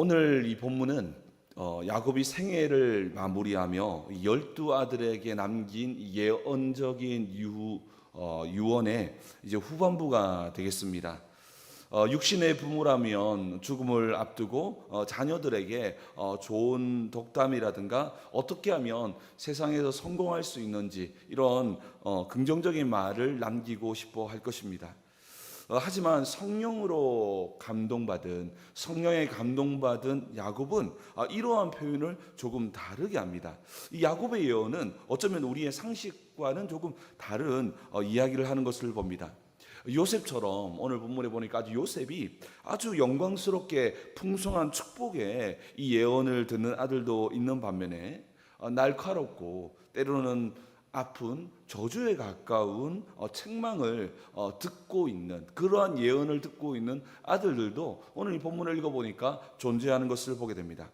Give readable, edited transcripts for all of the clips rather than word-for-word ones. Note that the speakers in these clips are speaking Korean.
오늘 이 본문은 야곱이 생애를 마무리하며 12아들에게 남긴 예언적인 유언의 이제 후반부가 되겠습니다. 육신의 부모라면 죽음을 앞두고 자녀들에게 좋은 덕담이라든가 어떻게 하면 세상에서 성공할 수 있는지 이런 긍정적인 말을 남기고 싶어 할 것입니다. 하지만 성령으로 감동받은 성령에 감동받은 야곱은 이러한 표현을 조금 다르게 합니다. 이 야곱의 예언은 어쩌면 우리의 상식과는 조금 다른 이야기를 하는 것을 봅니다. 요셉처럼 오늘 본문에 보니까 아주 요셉이 아주 영광스럽게 풍성한 축복의 이 예언을 듣는 아들도 있는 반면에 날카롭고 때로는 아픈 저주에 가까운 책망을 듣고 있는 그러한 예언을 듣고 있는 아들들도 오늘 이 본문을 읽어보니까 존재하는 것을 보게 됩니다.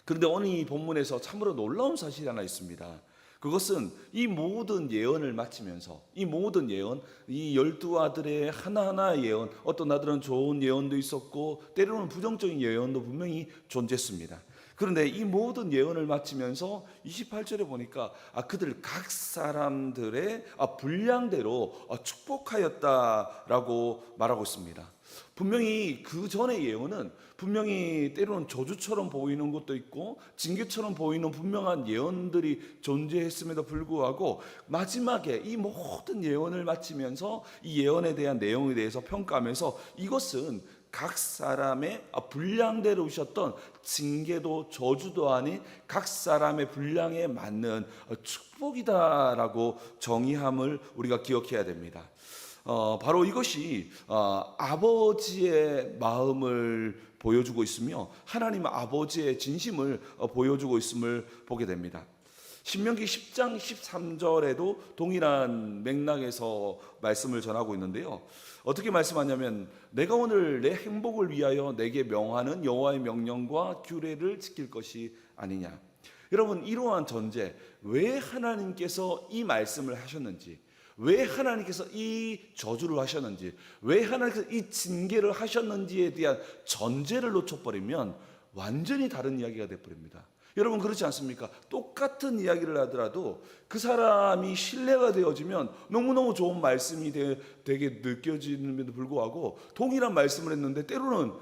그런데 오늘 이 본문에서 참으로 놀라운 사실이 하나 있습니다. 그것은 이 모든 예언을 마치면서 이 모든 예언, 이 12아들의 하나하나의 예언, 어떤 아들은 좋은 예언도 있었고 때로는 부정적인 예언도 분명히 존재했습니다. 그런데 이 모든 예언을 마치면서 28절에 보니까 그들 각 사람들의 분량대로 축복하였다라고 말하고 있습니다. 분명히 그 전의 예언은 분명히 때로는 저주처럼 보이는 것도 있고 징계처럼 보이는 분명한 예언들이 존재했음에도 불구하고 마지막에 이 모든 예언을 마치면서 이 예언에 대한 내용에 대해서 평가하면서 이것은 각 사람의 분량대로 오셨던 징계도 저주도 아닌 각 사람의 분량에 맞는 축복이다라고 정의함을 우리가 기억해야 됩니다. 바로 이것이 아버지의 마음을 보여주고 있으며 하나님 아버지의 진심을 보여주고 있음을 보게 됩니다. 신명기 10장 13절에도 동일한 맥락에서 말씀을 전하고 있는데요. 어떻게 말씀하냐면 내가 오늘 내 행복을 위하여 내게 명하는 여호와의 명령과 규례를 지킬 것이 아니냐. 여러분, 이러한 전제, 왜 하나님께서 이 말씀을 하셨는지, 왜 하나님께서 이 저주를 하셨는지, 왜 하나님께서 이 징계를 하셨는지에 대한 전제를 놓쳐버리면 완전히 다른 이야기가 되어버립니다. 여러분, 그렇지 않습니까? 똑같은 이야기를 하더라도 그 사람이 신뢰가 되어지면 너무너무 좋은 말씀이 되게 느껴지는데도 불구하고 동일한 말씀을 했는데 때로는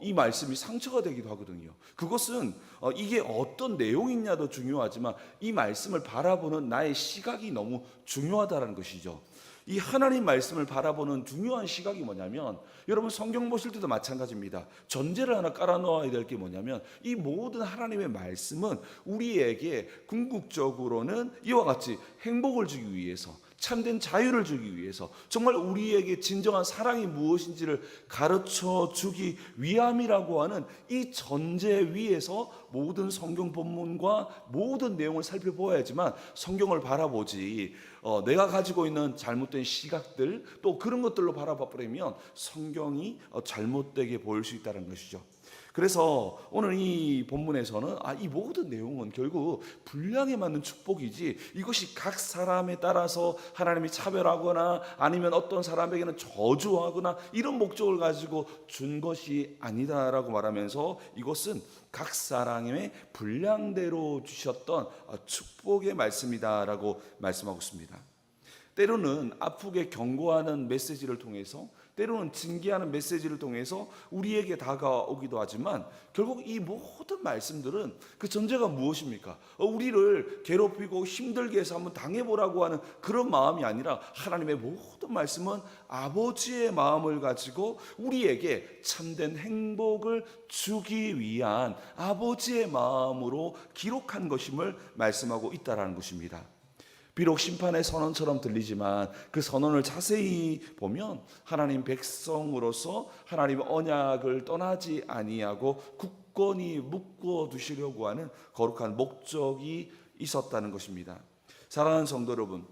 이 말씀이 상처가 되기도 하거든요. 그것은 이게 어떤 내용이냐도 중요하지만 이 말씀을 바라보는 나의 시각이 너무 중요하다는 것이죠. 이 하나님 말씀을 바라보는 중요한 시각이 뭐냐면 여러분 성경 보실 때도 마찬가지입니다. 전제를 하나 깔아놓아야 될 게 뭐냐면 이 모든 하나님의 말씀은 우리에게 궁극적으로는 이와 같이 행복을 주기 위해서 참된 자유를 주기 위해서 정말 우리에게 진정한 사랑이 무엇인지를 가르쳐 주기 위함이라고 하는 이 전제 위에서 모든 성경 본문과 모든 내용을 살펴보아야지만 성경을 바라보지 내가 가지고 있는 잘못된 시각들 또 그런 것들로 바라봐버리면 성경이 잘못되게 보일 수 있다는 것이죠. 그래서 오늘 이 본문에서는 이 모든 내용은 결국 분량에 맞는 축복이지 이것이 각 사람에 따라서 하나님이 차별하거나 아니면 어떤 사람에게는 저주하거나 이런 목적을 가지고 준 것이 아니다라고 말하면서 이것은 각 사람의 분량대로 주셨던 축복의 말씀이다라고 말씀하고 있습니다. 때로는 아프게 경고하는 메시지를 통해서 때로는 징계하는 메시지를 통해서 우리에게 다가오기도 하지만 결국 이 모든 말씀들은 그 전제가 무엇입니까? 우리를 괴롭히고 힘들게 해서 한번 당해보라고 하는 그런 마음이 아니라 하나님의 모든 말씀은 아버지의 마음을 가지고 우리에게 참된 행복을 주기 위한 아버지의 마음으로 기록한 것임을 말씀하고 있다는 것입니다. 비록 심판의 선언처럼 들리지만 그 선언을 자세히 보면 하나님 백성으로서 하나님의 언약을 떠나지 아니하고 굳건히 묶어 두시려고 하는 거룩한 목적이 있었다는 것입니다. 사랑하는 성도 여러분,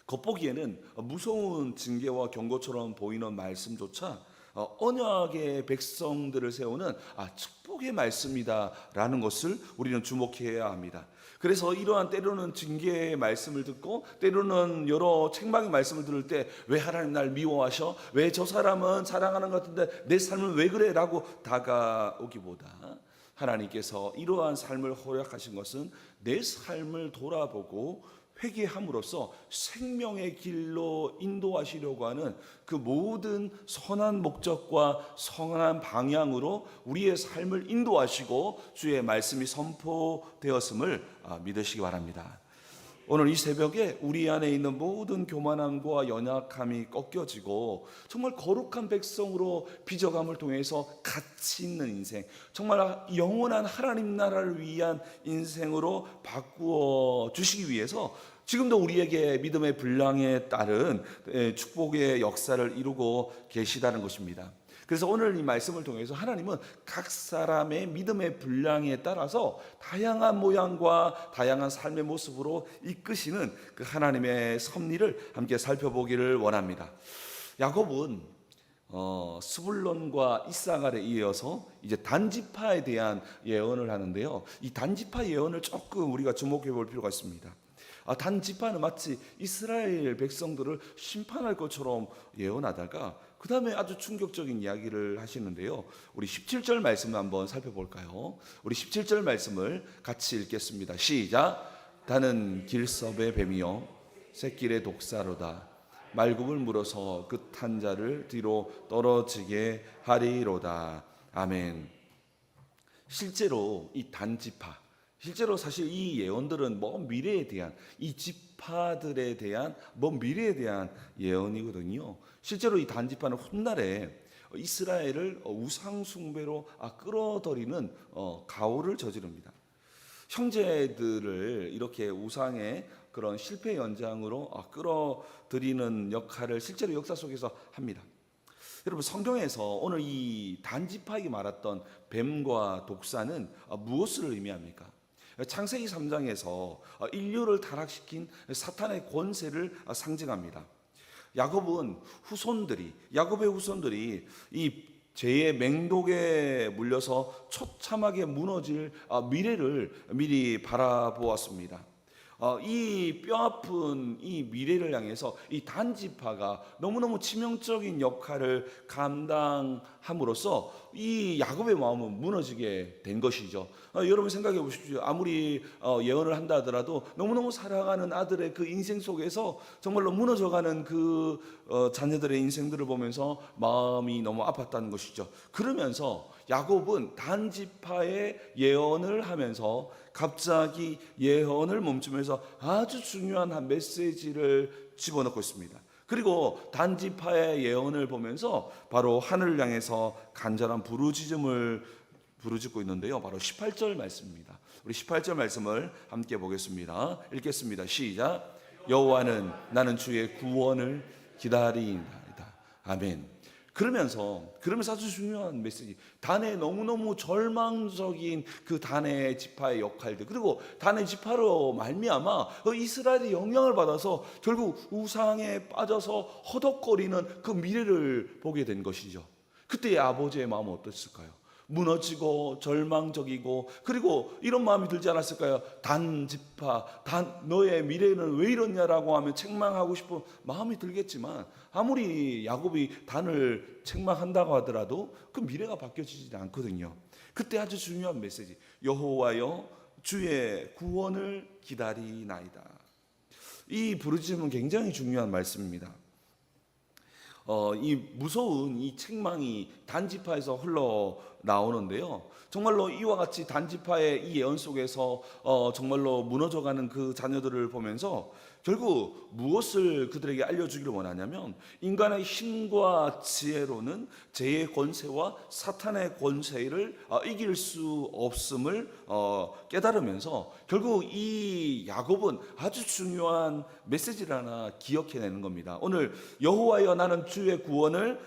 겉보기에는 무서운 징계와 경고처럼 보이는 말씀조차 언약의 백성들을 세우는 축복의 말씀이다라는 것을 우리는 주목해야 합니다. 그래서 이러한 때로는 징계의 말씀을 듣고 때로는 여러 책망의 말씀을 들을 때 왜 하나님 날 미워하셔? 왜 저 사람은 사랑하는 것 같은데 내 삶은 왜 그래? 라고 다가오기보다 하나님께서 이러한 삶을 허락하신 것은 내 삶을 돌아보고 회개함으로써 생명의 길로 인도하시려고 하는 그 모든 선한 목적과 선한 방향으로 우리의 삶을 인도하시고 주의 말씀이 선포되었음을 믿으시기 바랍니다. 오늘 이 새벽에 우리 안에 있는 모든 교만함과 연약함이 꺾여지고 정말 거룩한 백성으로 빚어감을 통해서 가치 있는 인생, 정말 영원한 하나님 나라를 위한 인생으로 바꾸어 주시기 위해서 지금도 우리에게 믿음의 분량에 따른 축복의 역사를 이루고 계시다는 것입니다. 그래서 오늘 이 말씀을 통해서 하나님은 각 사람의 믿음의 분량에 따라서 다양한 모양과 다양한 삶의 모습으로 이끄시는 그 하나님의 섭리를 함께 살펴보기를 원합니다. 야곱은 스불론과 이사갈에 이어서 이제 단지파에 대한 예언을 하는데요. 이 단지파 예언을 조금 우리가 주목해 볼 필요가 있습니다. 단지파는 마치 이스라엘 백성들을 심판할 것처럼 예언하다가 그 다음에 아주 충격적인 이야기를 하시는데요. 우리 17절 말씀을 한번 살펴볼까요? 우리 17절 말씀을 같이 읽겠습니다. 시작. 다는 길섭의 뱀이요 새길의 독사로다. 말굽을 물어서 그 탄 자를 뒤로 떨어지게 하리로다. 아멘. 실제로 이 단지파, 실제로 사실 이 예언들은 먼 미래에 대한, 이 지파들에 대한 먼 미래에 대한 예언이거든요. 실제로 이 단지파는 훗날에 이스라엘을 우상 숭배로 끌어들이는 가오를 저지릅니다. 형제들을 이렇게 우상의 그런 실패 연장으로 끌어들이는 역할을 실제로 역사 속에서 합니다. 여러분, 성경에서 오늘 이 단지파에게 말했던 뱀과 독사는 무엇을 의미합니까? 창세기 3장에서 인류를 타락시킨 사탄의 권세를 상징합니다. 야곱의 후손들이 이 죄의 맹독에 물려서 처참하게 무너질 미래를 미리 바라보았습니다. 이 뼈아픈 이 미래를 향해서 이 단지파가 너무너무 치명적인 역할을 감당함으로써 이 야곱의 마음은 무너지게 된 것이죠. 여러분 생각해 보십시오. 아무리 예언을 한다 하더라도 너무너무 사랑하는 아들의 그 인생 속에서 정말로 무너져가는 그 자녀들의 인생들을 보면서 마음이 너무 아팠다는 것이죠. 그러면서 야곱은 단지파의 예언을 하면서 갑자기 예언을 멈추면서 아주 중요한 한 메시지를 집어넣고 있습니다. 그리고 단지파의 예언을 보면서 바로 하늘을 향해서 간절한 부르짖음을 부르짖고 있는데요. 바로 18절 말씀입니다. 우리 18절 말씀을 함께 보겠습니다. 읽겠습니다. 시작. 여호와는 나는 주의 구원을 기다리나이다. 아멘. 그러면서 아주 중요한 메시지, 단의 너무너무 절망적인 그 단의 지파의 역할들, 그리고 단의 지파로 말미암아 이스라엘이 영향을 받아서 결국 우상에 빠져서 허덕거리는 그 미래를 보게 된 것이죠. 그때의 아버지의 마음은 어땠을까요? 무너지고 절망적이고, 그리고 이런 마음이 들지 않았을까요? 단지파, 너의 미래는 왜 이러냐라고 하면 책망하고 싶은 마음이 들겠지만, 아무리 야곱이 단을 책망한다고 하더라도 그 미래가 바뀌어지지 않거든요. 그때 아주 중요한 메시지, 여호와여 주의 구원을 기다리나이다. 이 부르짖음은 굉장히 중요한 말씀입니다. 이 무서운 이 책망이 단지파에서 흘러 나오는데요. 정말로 이와 같이 단지파의 이 예언 속에서 정말로 무너져가는 그 자녀들을 보면서 결국 무엇을 그들에게 알려주기를 원하냐면, 인간의 힘과 지혜로는 죄의 권세와 사탄의 권세를 이길 수 없음을 깨달으면서 결국 이 야곱은 아주 중요한 메시지를 하나 기억해내는 겁니다. 오늘 여호와여 나는 주의 구원을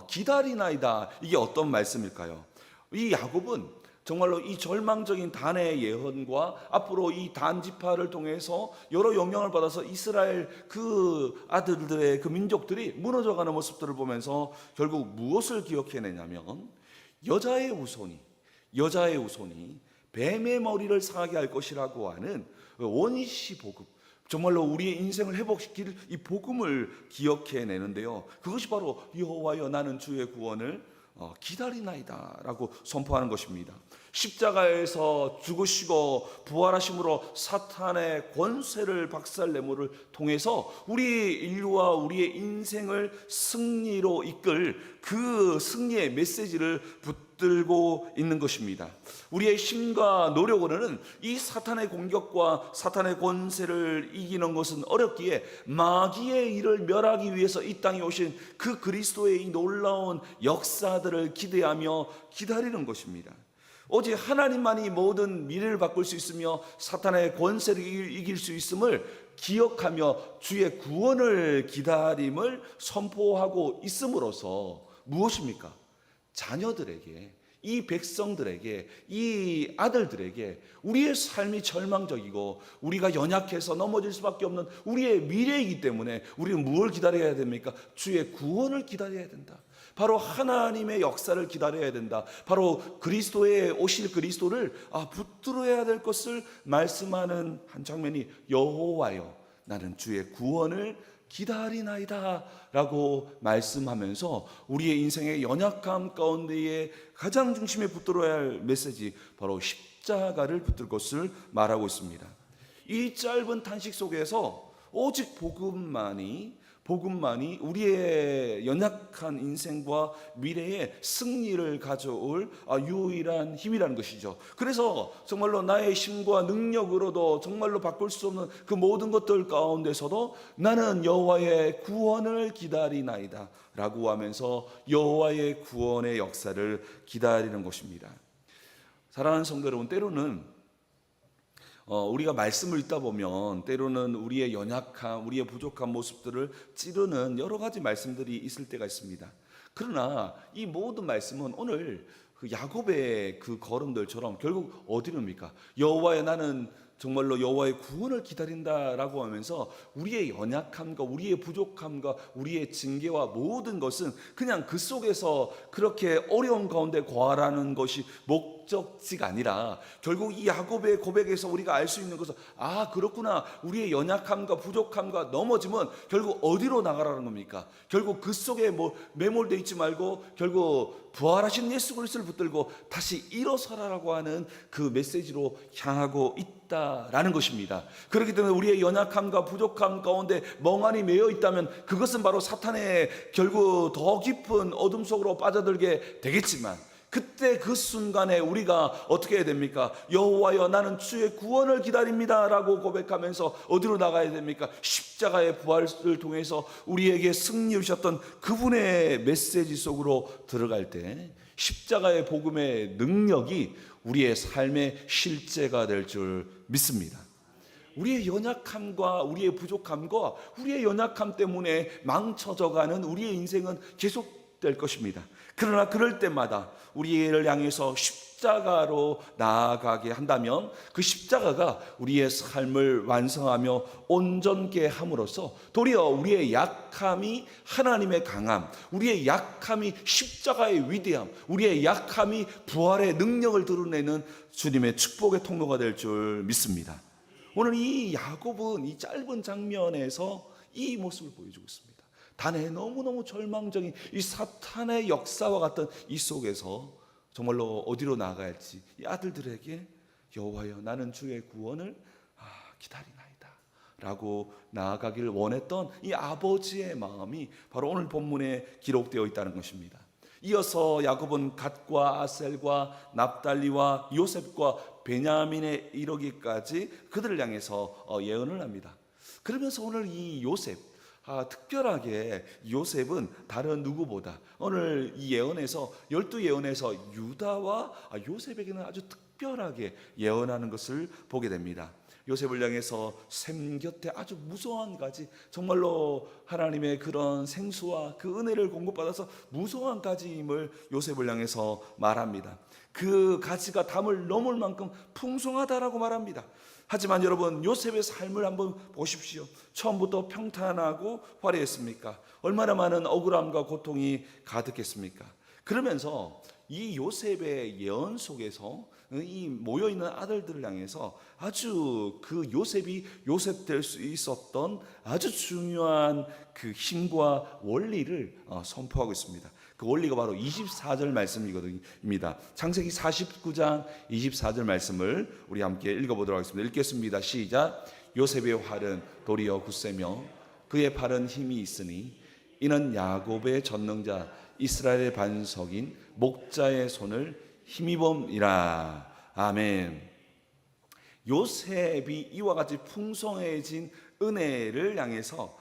기다리나이다. 이게 어떤 말씀일까요? 이 야곱은 정말로 이 절망적인 단의 예언과 앞으로 이 단 지파를 통해서 여러 영향을 받아서 이스라엘 그 아들들의 그 민족들이 무너져가는 모습들을 보면서 결국 무엇을 기억해내냐면 여자의 후손이 뱀의 머리를 상하게 할 것이라고 하는 원시 복음, 정말로 우리의 인생을 회복시킬 이 복음을 기억해내는데요, 그것이 바로 여호와여 나는 주의 구원을 기다리나이다 라고 선포하는 것입니다. 십자가에서 죽으시고 부활하심으로 사탄의 권세를 박살내모를 통해서 우리 인류와 우리의 인생을 승리로 이끌 그 승리의 메시지를 붙들고 있는 것입니다. 우리의 힘과 노력으로는 이 사탄의 공격과 사탄의 권세를 이기는 것은 어렵기에 마귀의 일을 멸하기 위해서 이 땅에 오신 그 그리스도의 이 놀라운 역사들을 기대하며 기다리는 것입니다. 오직 하나님만이 모든 미래를 바꿀 수 있으며 사탄의 권세를 이길 수 있음을 기억하며 주의 구원을 기다림을 선포하고 있음으로써 무엇입니까? 자녀들에게, 이 백성들에게, 이 아들들에게 우리의 삶이 절망적이고 우리가 연약해서 넘어질 수밖에 없는 우리의 미래이기 때문에 우리는 무엇을 기다려야 됩니까? 주의 구원을 기다려야 된다. 바로 하나님의 역사를 기다려야 된다. 바로 그리스도의 오실 그리스도를 붙들어야 될 것을 말씀하는 한 장면이 여호와여 나는 주의 구원을 기다리나이다 라고 말씀하면서 우리의 인생의 연약함 가운데에 가장 중심에 붙들어야 할 메시지, 바로 십자가를 붙들 것을 말하고 있습니다. 이 짧은 탄식 속에서 오직 복음만이 우리의 연약한 인생과 미래의 승리를 가져올 유일한 힘이라는 것이죠. 그래서 정말로 나의 힘과 능력으로도 정말로 바꿀 수 없는 그 모든 것들 가운데서도 나는 여호와의 구원을 기다리나이다 라고 하면서 여호와의 구원의 역사를 기다리는 것입니다. 사랑하는 성도 여러분, 때로는 우리가 말씀을 읽다 보면 때로는 우리의 연약함, 우리의 부족한 모습들을 찌르는 여러 가지 말씀들이 있을 때가 있습니다. 그러나 이 모든 말씀은 오늘 그 야곱의 그 걸음들처럼 결국 어디로입니까? 여호와여 나는 정말로 여호와의 구원을 기다린다라고 하면서 우리의 연약함과 우리의 부족함과 우리의 징계와 모든 것은 그냥 그 속에서 그렇게 어려운 가운데 거하라는 것이 목적지가 아니라 결국 이 야곱의 고백에서 우리가 알 수 있는 것은 그렇구나, 우리의 연약함과 부족함과 넘어짐은 결국 어디로 나가라는 겁니까? 결국 그 속에 매몰되어 있지 말고 결국 부활하신 예수 그리스도를 붙들고 다시 일어서라라고 하는 그 메시지로 향하고 있다라는 것입니다. 그렇기 때문에 우리의 연약함과 부족함 가운데 멍하니 매여 있다면 그것은 바로 사탄의 결국 더 깊은 어둠 속으로 빠져들게 되겠지만, 그때 그 순간에 우리가 어떻게 해야 됩니까? 여호와여 나는 주의 구원을 기다립니다 라고 고백하면서 어디로 나가야 됩니까? 십자가의 부활을 통해서 우리에게 승리 주셨던 그분의 메시지 속으로 들어갈 때 십자가의 복음의 능력이 우리의 삶의 실제가 될 줄 믿습니다. 우리의 연약함과 우리의 부족함과 우리의 연약함 때문에 망쳐져가는 우리의 인생은 계속될 것입니다. 그러나 그럴 때마다 우리를 향해서 십자가로 나아가게 한다면 그 십자가가 우리의 삶을 완성하며 온전케 함으로써 도리어 우리의 약함이 하나님의 강함, 우리의 약함이 십자가의 위대함, 우리의 약함이 부활의 능력을 드러내는 주님의 축복의 통로가 될 줄 믿습니다. 오늘 이 야곱은 이 짧은 장면에서 이 모습을 보여주고 있습니다. 단에 너무너무 절망적인 이 사탄의 역사와 같은 이 속에서 정말로 어디로 나아갈지 이 아들들에게 여호와여 나는 주의 구원을 기다리나이다 라고 나아가기를 원했던 이 아버지의 마음이 바로 오늘 본문에 기록되어 있다는 것입니다. 이어서 야곱은 갓과 아셀과 납달리와 요셉과 베냐민에 이르기까지 그들을 향해서 예언을 합니다. 그러면서 오늘 이 요셉, 특별하게 요셉은 다른 누구보다 오늘 이 예언에서 12예언에서 유다와 요셉에게는 아주 특별하게 예언하는 것을 보게 됩니다. 요셉을 향해서 샘 곁에 아주 무서운 가지, 정말로 하나님의 그런 생수와 그 은혜를 공급받아서 무서운 가지임을 요셉을 향해서 말합니다. 그 가지가 담을 넘을 만큼 풍성하다라고 말합니다. 하지만 여러분, 요셉의 삶을 한번 보십시오. 처음부터 평탄하고 화려했습니까? 얼마나 많은 억울함과 고통이 가득했습니까? 그러면서 이 요셉의 예언 속에서 이 모여있는 아들들을 향해서 아주 그 요셉이 요셉 될 수 있었던 아주 중요한 그 힘과 원리를 선포하고 있습니다. 그 원리가 바로 24절 말씀입니다. 창세기 49장 24절 말씀을 우리 함께 읽어보도록 하겠습니다. 읽겠습니다. 시작. 요셉의 활은 도리어 굳세며 그의 팔은 힘이 있으니 이는 야곱의 전능자 이스라엘의 반석인 목자의 손을 힘입음이라. 아멘. 요셉이 이와 같이 풍성해진 은혜를 향해서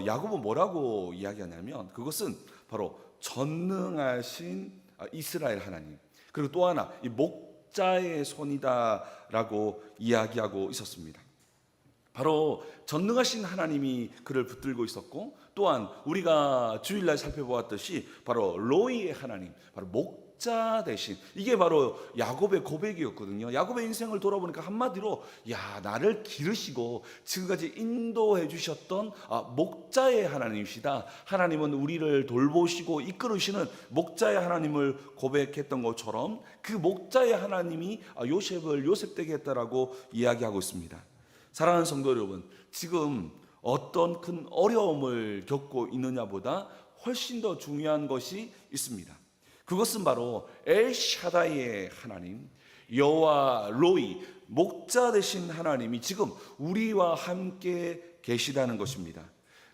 야곱은 뭐라고 이야기하냐면, 그것은 바로 전능하신 이스라엘 하나님, 그리고 또 하나 이 목자의 손이다라고 이야기하고 있었습니다. 바로 전능하신 하나님이 그를 붙들고 있었고, 또한 우리가 주일날 살펴보았듯이 바로 로이의 하나님, 바로 목자 대신, 이게 바로 야곱의 고백이었거든요. 야곱의 인생을 돌아보니까 한마디로 나를 기르시고 지금까지 인도해 주셨던 목자의 하나님이시다, 하나님은 우리를 돌보시고 이끌으시는 목자의 하나님을 고백했던 것처럼 그 목자의 하나님이 요셉을 요셉되게 했다라고 이야기하고 있습니다. 사랑하는 성도 여러분, 지금 어떤 큰 어려움을 겪고 있느냐보다 훨씬 더 중요한 것이 있습니다. 그것은 바로 엘샤다이의 하나님, 여호와 로이, 목자 되신 하나님이 지금 우리와 함께 계시다는 것입니다.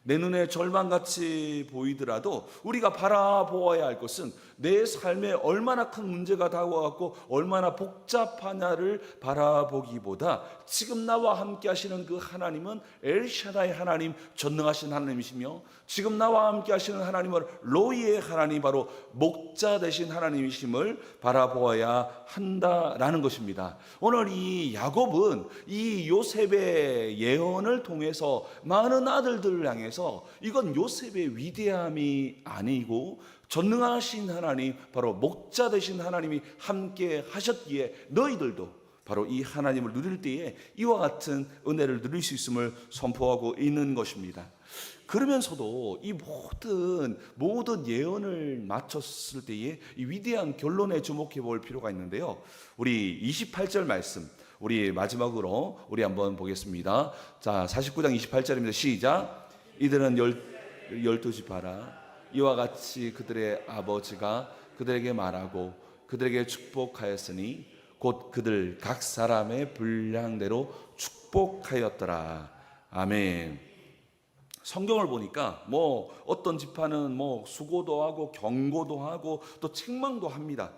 내 눈에 절망같이 보이더라도 우리가 바라보아야 할 것은 내 삶에 얼마나 큰 문제가 다가왔고 얼마나 복잡하냐를 바라보기보다 지금 나와 함께 하시는 그 하나님은 엘샤다의 하나님, 전능하신 하나님이시며 지금 나와 함께 하시는 하나님은 로이의 하나님, 바로 목자 되신 하나님이심을 바라보아야 한다라는 것입니다. 오늘 이 야곱은 이 요셉의 예언을 통해서 많은 아들들을 향해서 이건 요셉의 위대함이 아니고 전능하신 하나님, 바로 목자 되신 하나님이 함께 하셨기에 너희들도 바로 이 하나님을 누릴 때에 이와 같은 은혜를 누릴 수 있음을 선포하고 있는 것입니다. 그러면서도 이 모든 예언을 마쳤을 때에 이 위대한 결론에 주목해 볼 필요가 있는데요. 우리 28절 말씀, 우리 마지막으로 우리 한번 보겠습니다. 자, 49장 28절입니다. 시작. 이들은 12지파라. 이와 같이 그들의 아버지가 그들에게 말하고 그들에게 축복하였으니 곧 그들 각 사람의 분량대로 축복하였더라. 아멘. 성경을 보니까 어떤 지파는 수고도 하고 경고도 하고 또 책망도 합니다.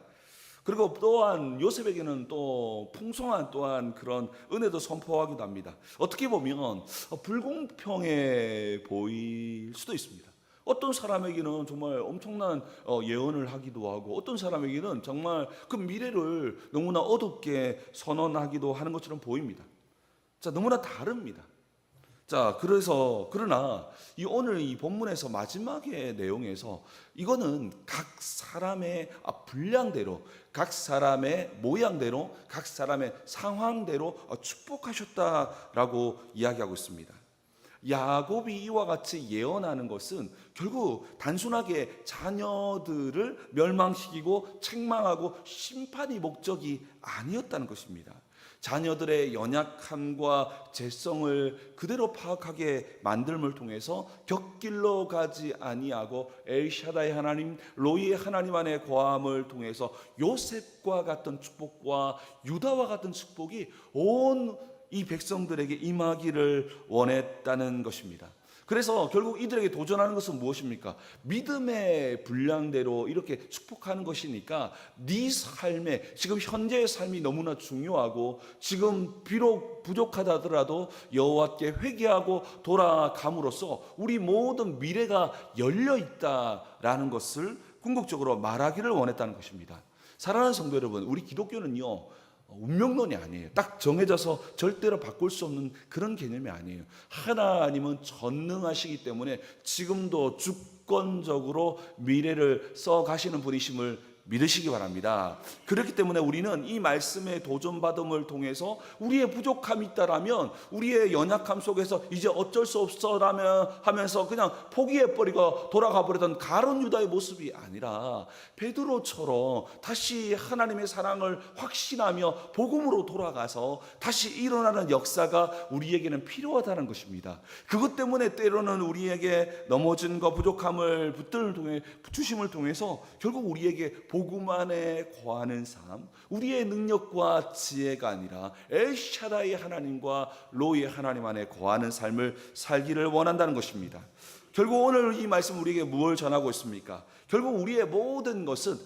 그리고 또한 요셉에게는 또 풍성한 또한 그런 은혜도 선포하기도 합니다. 어떻게 보면 불공평해 보일 수도 있습니다. 어떤 사람에게는 정말 엄청난 예언을 하기도 하고 어떤 사람에게는 정말 그 미래를 너무나 어둡게 선언하기도 하는 것처럼 보입니다. 자, 너무나 다릅니다. 자, 그러나 오늘 이 본문에서 마지막의 내용에서 이거는 각 사람의 분량대로, 각 사람의 모양대로, 각 사람의 상황대로 축복하셨다라고 이야기하고 있습니다. 야곱이 이와 같이 예언하는 것은 결국 단순하게 자녀들을 멸망시키고 책망하고 심판이 목적이 아니었다는 것입니다. 자녀들의 연약함과 죄성을 그대로 파악하게 만듦을 통해서 곁길로 가지 아니하고 엘샤다의 하나님, 로이의 하나님 안에 거함을 통해서 요셉과 같은 축복과 유다와 같은 축복이 온 이 백성들에게 임하기를 원했다는 것입니다. 그래서 결국 이들에게 도전하는 것은 무엇입니까? 믿음의 분량대로 이렇게 축복하는 것이니까 네 삶에, 지금 현재의 삶이 너무나 중요하고 지금 비록 부족하다 하더라도 여호와께 회개하고 돌아감으로써 우리 모든 미래가 열려있다라는 것을 궁극적으로 말하기를 원했다는 것입니다. 사랑하는 성도 여러분, 우리 기독교는요 운명론이 아니에요. 딱 정해져서 절대로 바꿀 수 없는 그런 개념이 아니에요. 하나님은 전능하시기 때문에 지금도 주권적으로 미래를 써 가시는 분이심을 믿으시기 바랍니다. 그렇기 때문에 우리는 이 말씀의 도전받음을 통해서 우리의 부족함이 있다라면, 우리의 연약함 속에서 이제 어쩔 수 없어라면 하면서 그냥 포기해버리고 돌아가 버리던 가룟 유다의 모습이 아니라 베드로처럼 다시 하나님의 사랑을 확신하며 복음으로 돌아가서 다시 일어나는 역사가 우리에게는 필요하다는 것입니다. 그것 때문에 때로는 우리에게 넘어진 것, 부족함을 붙주심을 통해서 결국 우리에게 복음 안에 거하는 삶, 우리의 능력과 지혜가 아니라 엘샤다이 하나님과 로이의 하나님 안에 거하는 삶을 살기를 원한다는 것입니다. 결국 오늘 이 말씀 우리에게 무엇을 전하고 있습니까? 결국 우리의 모든 것은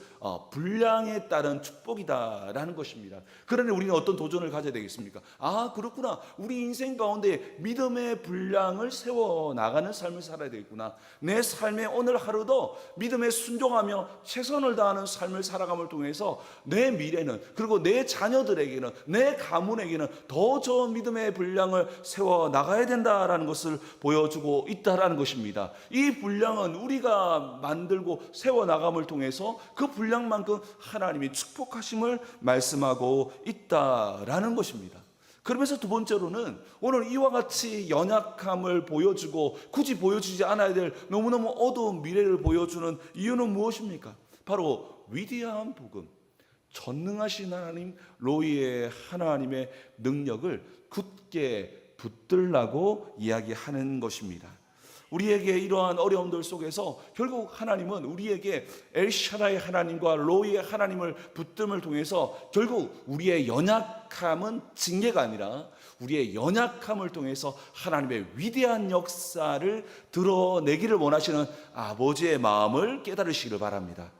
분량에 따른 축복이다라는 것입니다. 그러니 우리는 어떤 도전을 가져야 되겠습니까? 아, 그렇구나. 우리 인생 가운데 믿음의 분량을 세워나가는 삶을 살아야 되겠구나. 내 삶의 오늘 하루도 믿음에 순종하며 최선을 다하는 삶을 살아감을 통해서 내 미래는, 그리고 내 자녀들에게는, 내 가문에게는 더 좋은 믿음의 분량을 세워나가야 된다라는 것을 보여주고 있다라는 것입니다. 이 분량은 우리가 만들고 세워나감을 통해서 그 분량만큼 하나님이 축복하심을 말씀하고 있다라는 것입니다. 그러면서 두 번째로는 오늘 이와 같이 연약함을 보여주고 굳이 보여주지 않아야 될 너무너무 어두운 미래를 보여주는 이유는 무엇입니까? 바로 위대한 복음, 전능하신 하나님, 로이의 하나님의 능력을 굳게 붙들라고 이야기하는 것입니다. 우리에게 이러한 어려움들 속에서 결국 하나님은 우리에게 엘샤다이 하나님과 로이의 하나님을 붙듦을 통해서 결국 우리의 연약함은 징계가 아니라 우리의 연약함을 통해서 하나님의 위대한 역사를 드러내기를 원하시는 아버지의 마음을 깨달으시기를 바랍니다.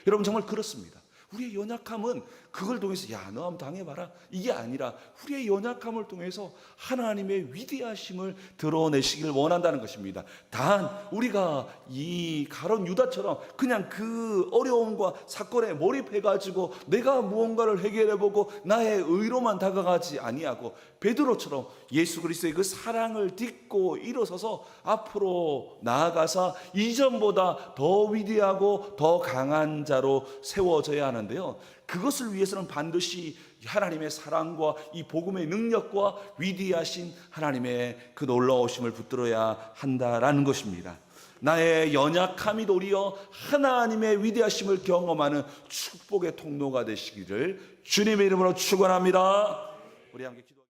여러분, 정말 그렇습니다. 우리의 연약함은 그걸 통해서 야, 너 한번 당해봐라, 이게 아니라 우리의 연약함을 통해서 하나님의 위대하심을 드러내시기를 원한다는 것입니다. 단 우리가 이 가룟 유다처럼 그냥 그 어려움과 사건에 몰입해가지고 내가 무언가를 해결해보고 나의 의로만 다가가지 아니하고 베드로처럼 예수 그리스도의 그 사랑을 딛고 일어서서 앞으로 나아가서 이전보다 더 위대하고 더 강한 자로 세워져야 하는데요, 그것을 위해서는 반드시 하나님의 사랑과 이 복음의 능력과 위대하신 하나님의 그 놀라우심을 붙들어야 한다라는 것입니다. 나의 연약함이 도리어 하나님의 위대하심을 경험하는 축복의 통로가 되시기를 주님의 이름으로 축원합니다. 우리 함께 기도.